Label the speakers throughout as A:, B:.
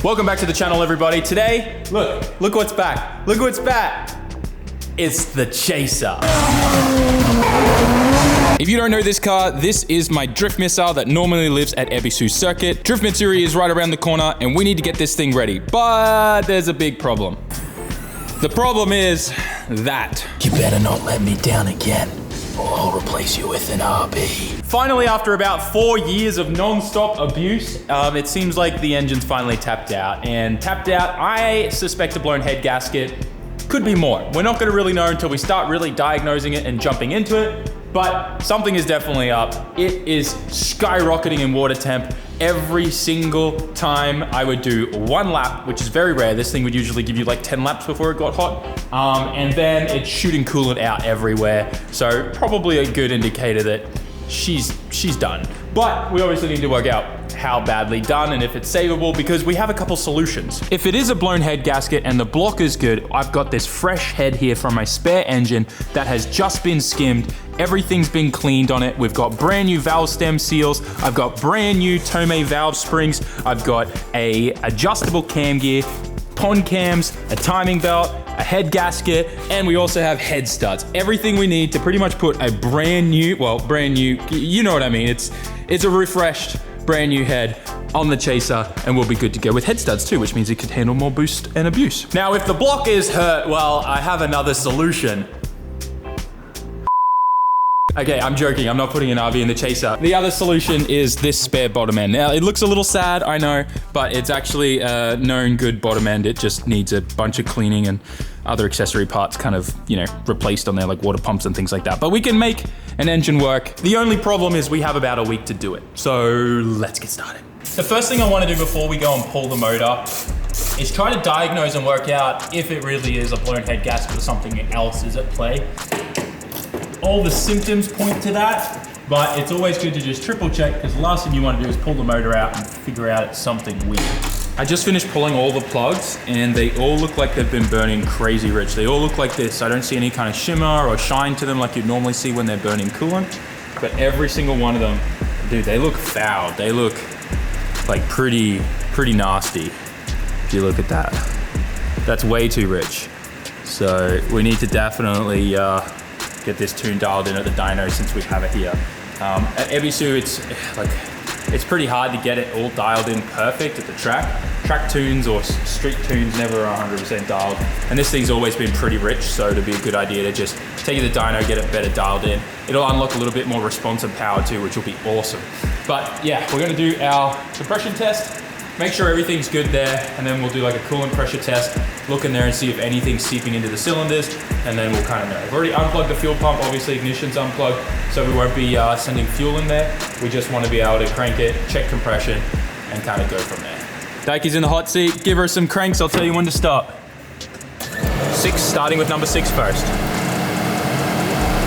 A: Welcome back to the channel, everybody. Today, look what's back. Look what's back. It's the Chaser. If you don't know this car, this is my drift missile that normally lives at Ebisu Circuit. Drift Matsuri is right around the corner and we need to get this thing ready, but there's a big problem. The problem is that.
B: You better not let me down again, or I'll replace you with an RB.
A: Finally, after about 4 years of non-stop abuse, it seems like the engine's finally tapped out. And tapped out, I suspect a blown head gasket. Could be more. We're not gonna really know until we start really diagnosing it and jumping into it, but something is definitely up. It is skyrocketing in water temp. Every single time I would do 1 lap, which is very rare. This thing would usually give you like 10 laps before it got hot. And then it's shooting coolant out everywhere. So probably a good indicator that she's done. But we obviously need to work out how badly done and if it's savable, because we have a couple solutions. If it is a blown head gasket and the block is good, I've got this fresh head here from my spare engine that has just been skimmed. Everything's been cleaned on it. We've got brand new valve stem seals. I've got brand new Tomei valve springs. I've got a adjustable cam gear, pond cams, a timing belt, a head gasket, and we also have head studs. Everything we need to pretty much put a brand new, you know what I mean. It's a refreshed, brand new head on the Chaser, and we'll be good to go with head studs too, which means it could handle more boost and abuse. Now, if the block is hurt, well, I have another solution. Okay, I'm joking. I'm not putting an RB in the Chaser. The other solution is this spare bottom end. Now, it looks a little sad, I know, but it's actually a known good bottom end. It just needs a bunch of cleaning and other accessory parts kind of, replaced on there, like water pumps and things like that. But we can make an engine work. The only problem is we have about a week to do it. So let's get started. The first thing I want to do before we go and pull the motor is try to diagnose and work out if it really is a blown head gasket or something else is at play. All the symptoms point to that, but it's always good to just triple check, because the last thing you want to do is pull the motor out and figure out it's something weird. I just finished pulling all the plugs and they all look like they've been burning crazy rich. They all look like this. I don't see any kind of shimmer or shine to them like you'd normally see when they're burning coolant, but every single one of them, dude, they look foul. They look like pretty nasty. If you look at that, that's way too rich. So we need to definitely get this tune dialed in at the dyno since we have it here. At Ebisu, it's pretty hard to get it all dialed in perfect at the track. Track tunes or street tunes never are 100% dialed. And this thing's always been pretty rich, so it'd be a good idea to just take it to the dyno, get it better dialed in. It'll unlock a little bit more response and power too, which will be awesome. But yeah, we're gonna do our compression test, make sure everything's good there, and then we'll do like a coolant pressure test, look in there and see if anything's seeping into the cylinders, and then we'll kind of know. We've already unplugged the fuel pump, obviously ignition's unplugged, so we won't be sending fuel in there. We just want to be able to crank it, check compression, and kind of go from there. Daikie's in the hot seat, give her some cranks, I'll tell you when to stop. 6, starting with number 6 first.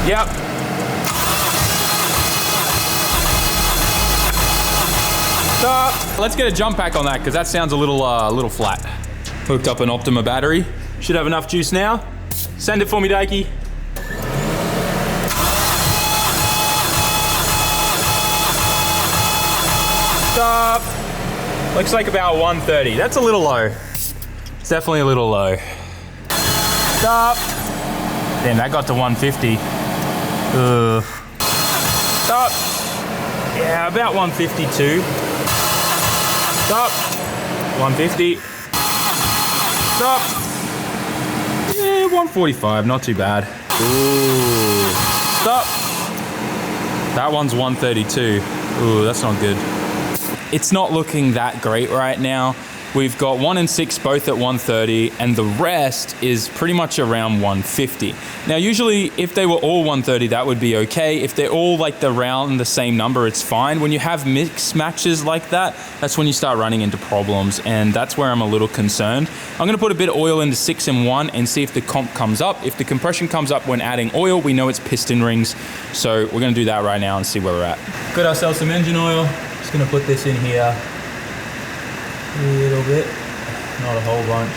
A: Yep. Stop. Let's get a jump pack on that, because that sounds a little flat. Hooked up an Optima battery. Should have enough juice now. Send it for me, Daikie. Stop. Looks like about 130. That's a little low. It's definitely a little low. Stop. Damn, that got to 150. Stop. Yeah, about 152. Stop. 150. Stop. Yeah, 145, not too bad. Ooh. Stop. That one's 132. Ooh, that's not good. It's not looking that great right now. We've got 1 and 6 both at 130, and the rest is pretty much around 150. Now, usually if they were all 130, that would be okay. If they're all like around the same number, it's fine. When you have mix matches like that, that's when you start running into problems, and that's where I'm a little concerned. I'm gonna put a bit of oil into 6 and 1 and see if the comp comes up. If the compression comes up when adding oil, we know it's piston rings. So we're gonna do that right now and see where we're at. Got ourselves some engine oil. Just gonna put this in here. A little bit, not a whole bunch.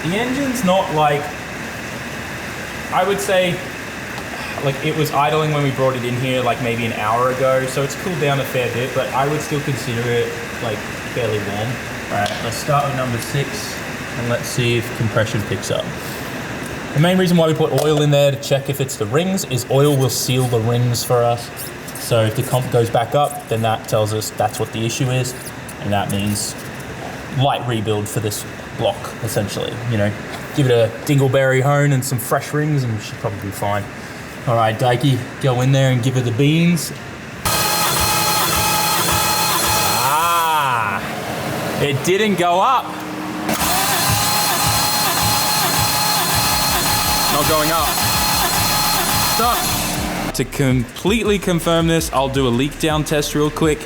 A: The engine's not like, I would say, like it was idling when we brought it in here like maybe an hour ago, so it's cooled down a fair bit, but I would still consider it like fairly warm. All right, let's start with number 6 and let's see if compression picks up. The main reason why we put oil in there to check if it's the rings is oil will seal the rings for us. So if the comp goes back up, then that tells us that's what the issue is, and that means light rebuild for this block, essentially. You know, give it a dingleberry hone and some fresh rings and we should probably be fine. All right, Dikey, go in there and give her the beans. Ah, it didn't go up. Not going up. Stop. To completely confirm this, I'll do a leak down test real quick.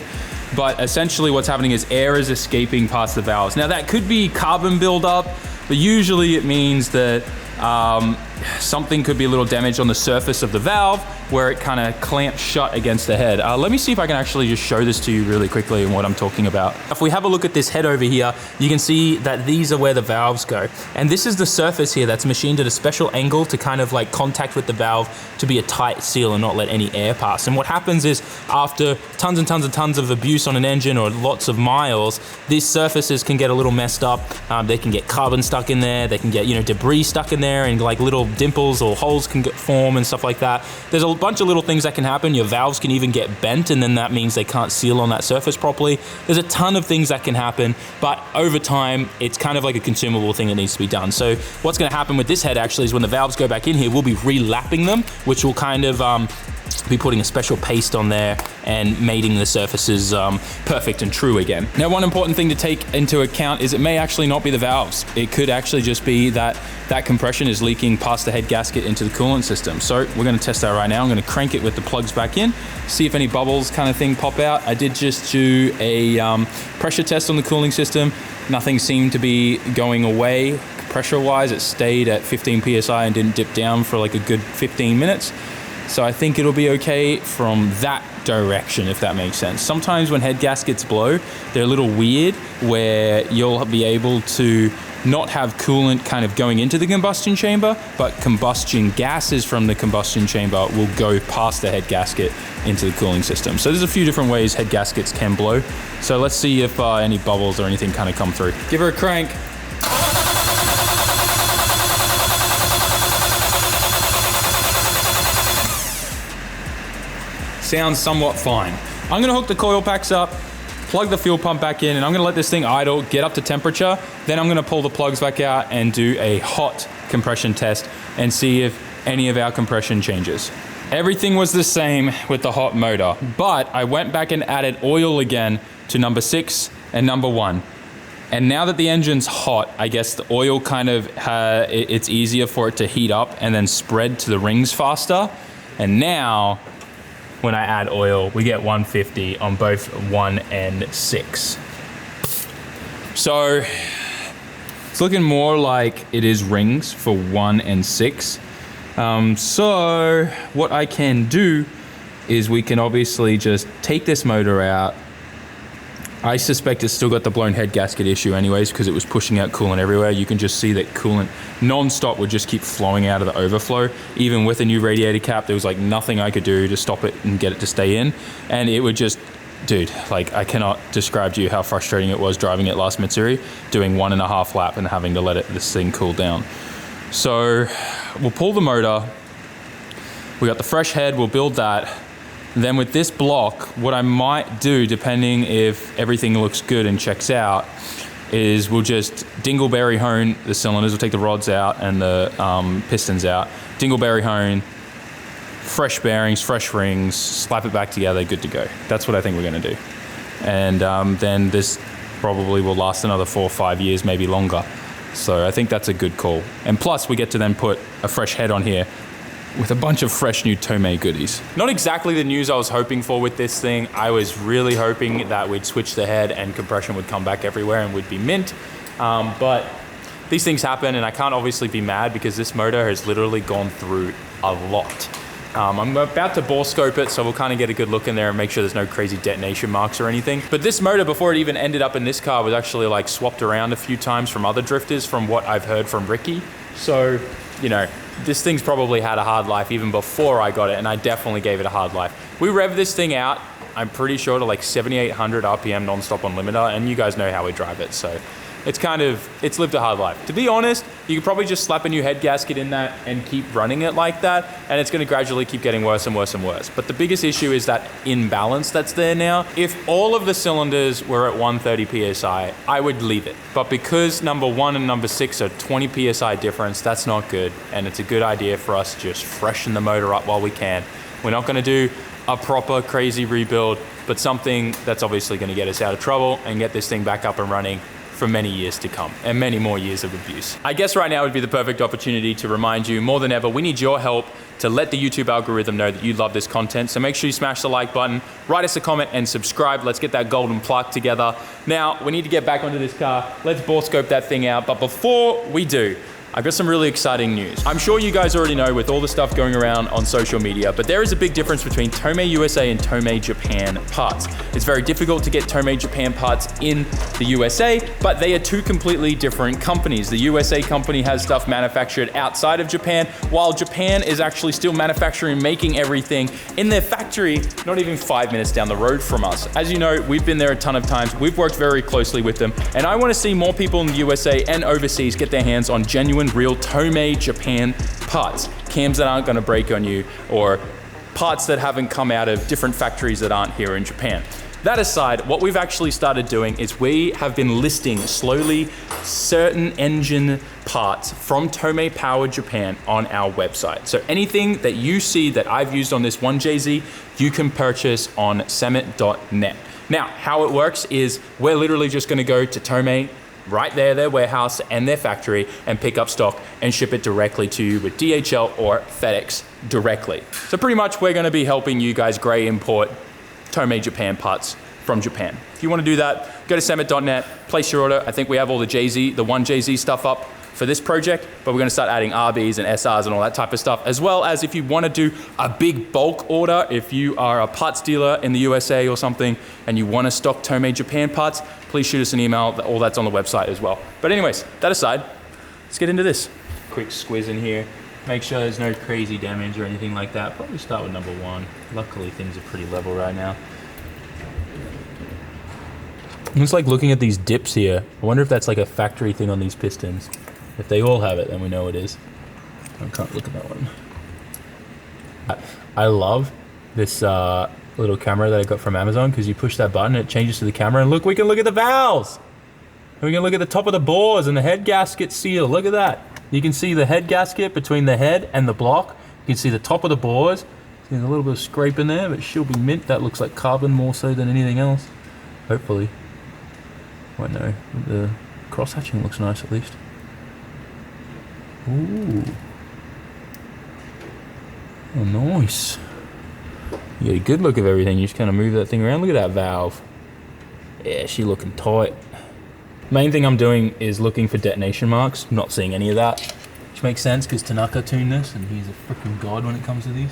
A: But essentially what's happening is air is escaping past the valves. Now that could be carbon buildup, but usually it means that something could be a little damaged on the surface of the valve where it kind of clamps shut against the head. Let me see if I can actually just show this to you really quickly and what I'm talking about. If we have a look at this head over here, you can see that these are where the valves go. And this is the surface here that's machined at a special angle to kind of like contact with the valve to be a tight seal and not let any air pass. And what happens is after tons and tons and tons of abuse on an engine or lots of miles, these surfaces can get a little messed up. They can get carbon stuck in there. They can get, you know, debris stuck in there, and like little dimples or holes can form and stuff like that. There's a bunch of little things that can happen. Your valves can even get bent, and then that means they can't seal on that surface properly. There's a ton of things that can happen, but over time, it's kind of like a consumable thing that needs to be done. So what's gonna happen with this head actually is when the valves go back in here, we'll be relapping them, which will kind of be putting a special paste on there and mating the surfaces perfect and true again. Now, one important thing to take into account is it may actually not be the valves. It could actually just be that that compression is leaking past the head gasket into the coolant system. So we're gonna test that right now. I'm gonna crank it with the plugs back in, see if any bubbles kind of thing pop out. I did just do a pressure test on the cooling system. Nothing seemed to be going away pressure-wise. It stayed at 15 PSI and didn't dip down for like a good 15 minutes. So I think it'll be okay from that direction, if that makes sense. Sometimes when head gaskets blow, they're a little weird where you'll be able to not have coolant kind of going into the combustion chamber, but combustion gases from the combustion chamber will go past the head gasket into the cooling system. So there's a few different ways head gaskets can blow. So let's see if any bubbles or anything kind of come through. Give her a crank. Sounds somewhat fine. I'm gonna hook the coil packs up, plug the fuel pump back in, and I'm gonna let this thing idle, get up to temperature. Then I'm gonna pull the plugs back out and do a hot compression test and see if any of our compression changes. Everything was the same with the hot motor, but I went back and added oil again to number 6 and number 1. And now that the engine's hot, I guess the oil kind of, it's easier for it to heat up and then spread to the rings faster. And now, when I add oil, we get 150 on both 1 and 6. So it's looking more like it is rings for 1 and 6. So what I can do is we can obviously just take this motor out. I suspect it's still got the blown head gasket issue anyways because it was pushing out coolant everywhere. You can just see that coolant non-stop would just keep flowing out of the overflow. Even with a new radiator cap, there was like nothing I could do to stop it and get it to stay in. And it would just, dude, like I cannot describe to you how frustrating it was driving it last Matsuri, doing 1.5 lap and having to let this thing cool down. So we'll pull the motor. We got the fresh head, we'll build that. Then with this block, what I might do, depending if everything looks good and checks out, is we'll just dingleberry hone the cylinders. We'll take the rods out and the pistons out. Dingleberry hone, fresh bearings, fresh rings, slap it back together, good to go. That's what I think we're gonna do. And then this probably will last another 4 or 5 years, maybe longer. So I think that's a good call. And plus we get to then put a fresh head on here with a bunch of fresh new Tomei goodies. Not exactly the news I was hoping for with this thing. I was really hoping that we'd switch the head and compression would come back everywhere and we'd be mint. But these things happen and I can't obviously be mad because this motor has literally gone through a lot. I'm about to bore scope it, so we'll kind of get a good look in there and make sure there's no crazy detonation marks or anything. But this motor, before it even ended up in this car, was actually like swapped around a few times from other drifters from what I've heard from Ricky. So you know, this thing's probably had a hard life even before I got it, and I definitely gave it a hard life. We rev this thing out, I'm pretty sure, to like 7,800 RPM non-stop on limiter, and you guys know how we drive it, so it's lived a hard life. To be honest, you could probably just slap a new head gasket in that and keep running it like that, and it's gonna gradually keep getting worse and worse and worse. But the biggest issue is that imbalance that's there now. If all of the cylinders were at 130 PSI, I would leave it. But because number 1 and number 6 are 20 PSI difference, that's not good, and it's a good idea for us to just freshen the motor up while we can. We're not gonna do a proper crazy rebuild, but something that's obviously gonna get us out of trouble and get this thing back up and running for many years to come, and many more years of abuse. I guess right now would be the perfect opportunity to remind you more than ever, we need your help to let the YouTube algorithm know that you love this content. So make sure you smash the like button, write us a comment, and subscribe. Let's get that golden plaque together. Now, we need to get back onto this car. Let's bore scope that thing out. But before we do, I've got some really exciting news. I'm sure you guys already know with all the stuff going around on social media, but there is a big difference between Tomei USA and Tomei Japan parts. It's very difficult to get Tomei Japan parts in the USA, but they are two completely different companies. The USA company has stuff manufactured outside of Japan, while Japan is actually still manufacturing, making everything in their factory, not even 5 minutes down the road from us. As you know, we've been there a ton of times. We've worked very closely with them, and I want to see more people in the USA and overseas get their hands on genuine, real Tomei Japan parts. Cams that aren't gonna break on you, or parts that haven't come out of different factories that aren't here in Japan. That aside, what we've actually started doing is we have been listing slowly certain engine parts from Tomei Power Japan on our website. So anything that you see that I've used on this 1JZ, you can purchase on SAMMIT.net. Now, how it works is we're literally just gonna go to Tomei, right there, their warehouse and their factory, and pick up stock and ship it directly to you with DHL or FedEx directly. So pretty much we're gonna be helping you guys gray import Tomei Japan parts from Japan. If you wanna do that, go to SAMMIT.net, place your order. I think we have all the 1JZ stuff up for this project, but we're gonna start adding RBs and SRs and all that type of stuff, as well as if you wanna do a big bulk order, if you are a parts dealer in the USA or something, and you wanna stock Tomei Japan parts, please shoot us an email. All that's on the website as well. But anyways, that aside, let's get into this. Quick squiz in here. Make sure there's no crazy damage or anything like that. Probably start with number 1. Luckily, things are pretty level right now. It's like looking at these dips here. I wonder if that's like a factory thing on these pistons. If they all have it, then we know it is. I can't look at that one. I love this little camera that I got from Amazon, because you push that button, it changes to the camera, and look, we can look at the valves. And we can look at the top of the bores and the head gasket seal. Look at that. You can see the head gasket between the head and the block. You can see the top of the bores. There's a little bit of scrape in there, but she'll be mint. That looks like carbon more so than anything else. Hopefully. Won't know. The cross hatching looks nice at least. Ooh. Oh, nice. You get a good look of everything. You just kind of move that thing around. Look at that valve. Yeah, she looking tight. Main thing I'm doing is looking for detonation marks. I'm not seeing any of that, which makes sense because Tanaka tuned this, and he's a freaking god when it comes to these.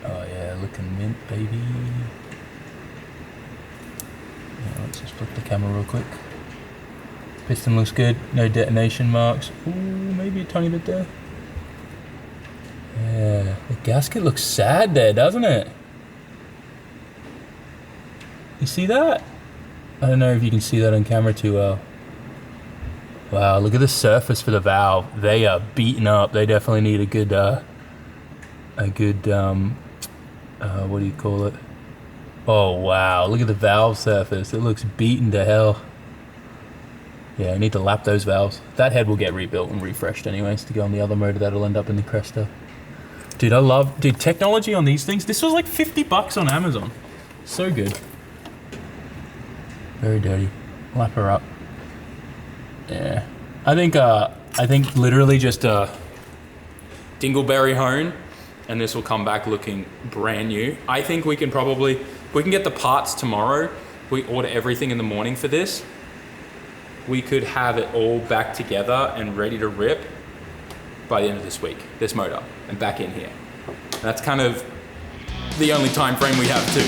A: Oh yeah, looking mint, baby. Yeah, let's just flip the camera real quick. Piston looks good, no detonation marks. Ooh, maybe a tiny bit there. Yeah, the gasket looks sad there, doesn't it? You see that? I don't know if you can see that on camera too well. Wow, look at the surface for the valve. They are beaten up. They definitely need a good, what do you call it? Oh wow, look at the valve surface. It looks beaten to hell. Yeah, I need to lap those valves. That head will get rebuilt and refreshed anyways to go on the other motor that'll end up in the Cresta. Dude, technology on these things. This was like 50 bucks on Amazon. So good. Very dirty. Lap her up. Yeah. I think literally just a dingleberry hone, and this will come back looking brand new. I think we can get the parts tomorrow. We order everything in the morning for this. We could have it all back together and ready to rip by the end of this week, this motor, and back in here. And that's kind of the only time frame we have too.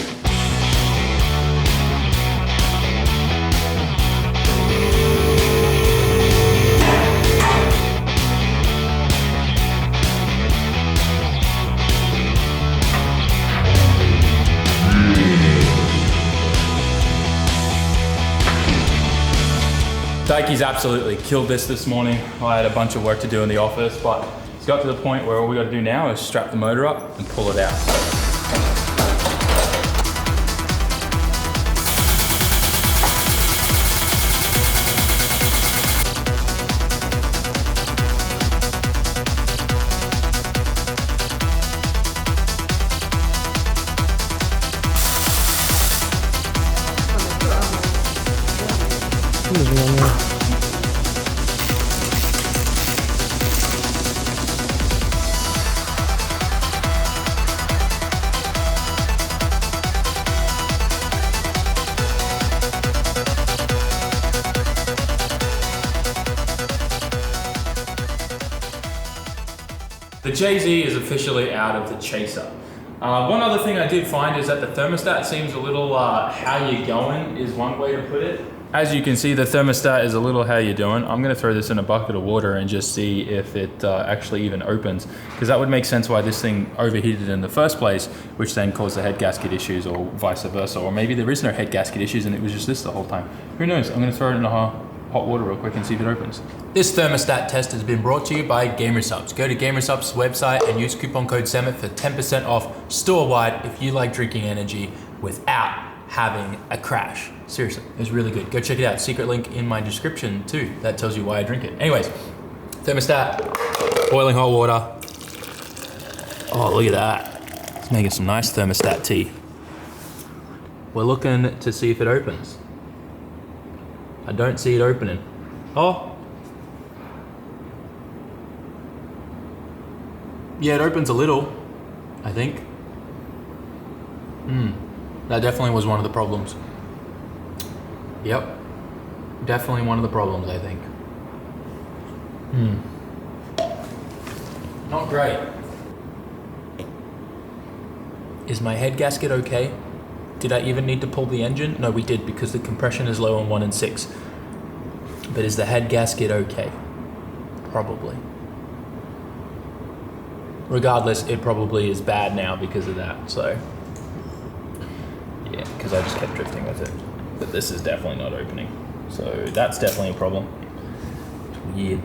A: Saike's absolutely killed this morning. I had a bunch of work to do in the office, but it's got to the point where all we got to do now is strap the motor up and pull it out. The JZ is officially out of the chaser. One other thing I did find is that the thermostat seems a little how you going is one way to put it. As you can see, the thermostat is a little how you doing. I'm gonna throw this in a bucket of water and just see if it actually even opens, because that would make sense why this thing overheated in the first place, which then caused the head gasket issues, or vice versa. Or maybe there is no head gasket issues and it was just this the whole time. Who knows? I'm gonna throw it in a hot water real quick and see if it opens. This thermostat test has been brought to you by Gamersubs. Go to Gamersubs' website and use coupon code SAMMIT for 10% off store-wide if you like drinking energy without having a crash. Seriously, it's really good. Go check it out. Secret link in my description too. That tells you why I drink it. Anyways, thermostat, boiling hot water. Oh, look at that. It's making some nice thermostat tea. We're looking to see if it opens. I don't see it opening. Oh. Yeah, it opens a little, I think. That definitely was one of the problems. Yep. Definitely one of the problems, I think. Not great. Is my head gasket okay? Did I even need to pull the engine? No, we did, because the compression is low on 1 and 6. But is the head gasket okay? Probably. Regardless, it probably is bad now because of that, so. Yeah, because I just kept drifting with it. But this is definitely not opening. So that's definitely a problem. It's weird.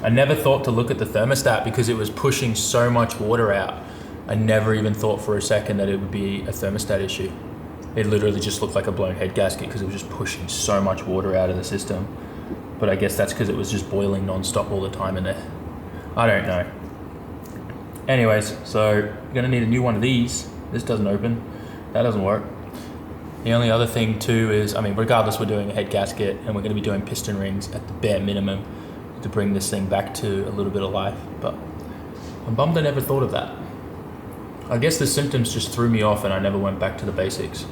A: I never thought to look at the thermostat because it was pushing so much water out. I never even thought for a second that it would be a thermostat issue. It literally just looked like a blown head gasket because it was just pushing so much water out of the system. But I guess that's because it was just boiling non-stop all the time in there. I don't know. Anyways, so you're gonna need a new one of these. This doesn't open. That doesn't work. The only other thing too is, I mean, regardless, we're doing a head gasket and we're gonna be doing piston rings at the bare minimum to bring this thing back to a little bit of life. But I'm bummed I never thought of that. I guess the symptoms just threw me off and I never went back to the basics.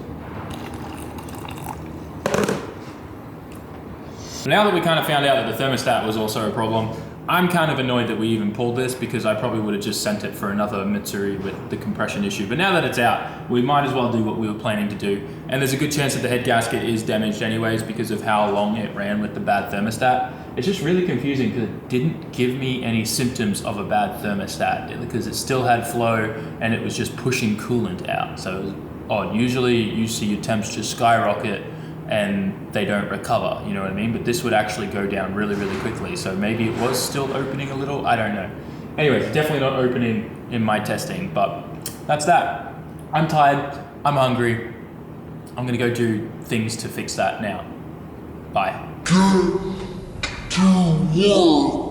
A: Now that we kind of found out that the thermostat was also a problem, I'm kind of annoyed that we even pulled this because I probably would have just sent it for another Matsuri with the compression issue. But now that it's out, we might as well do what we were planning to do. And there's a good chance that the head gasket is damaged anyways because of how long it ran with the bad thermostat. It's just really confusing because it didn't give me any symptoms of a bad thermostat because it still had flow and it was just pushing coolant out. So it was odd. Usually you see your temps just skyrocket and they don't recover, you know what I mean? But this would actually go down really, really quickly. So maybe it was still opening a little, I don't know. Anyways, definitely not opening in my testing, but that's that. I'm tired, I'm hungry. I'm gonna go do things to fix that now. Bye. 2, 1.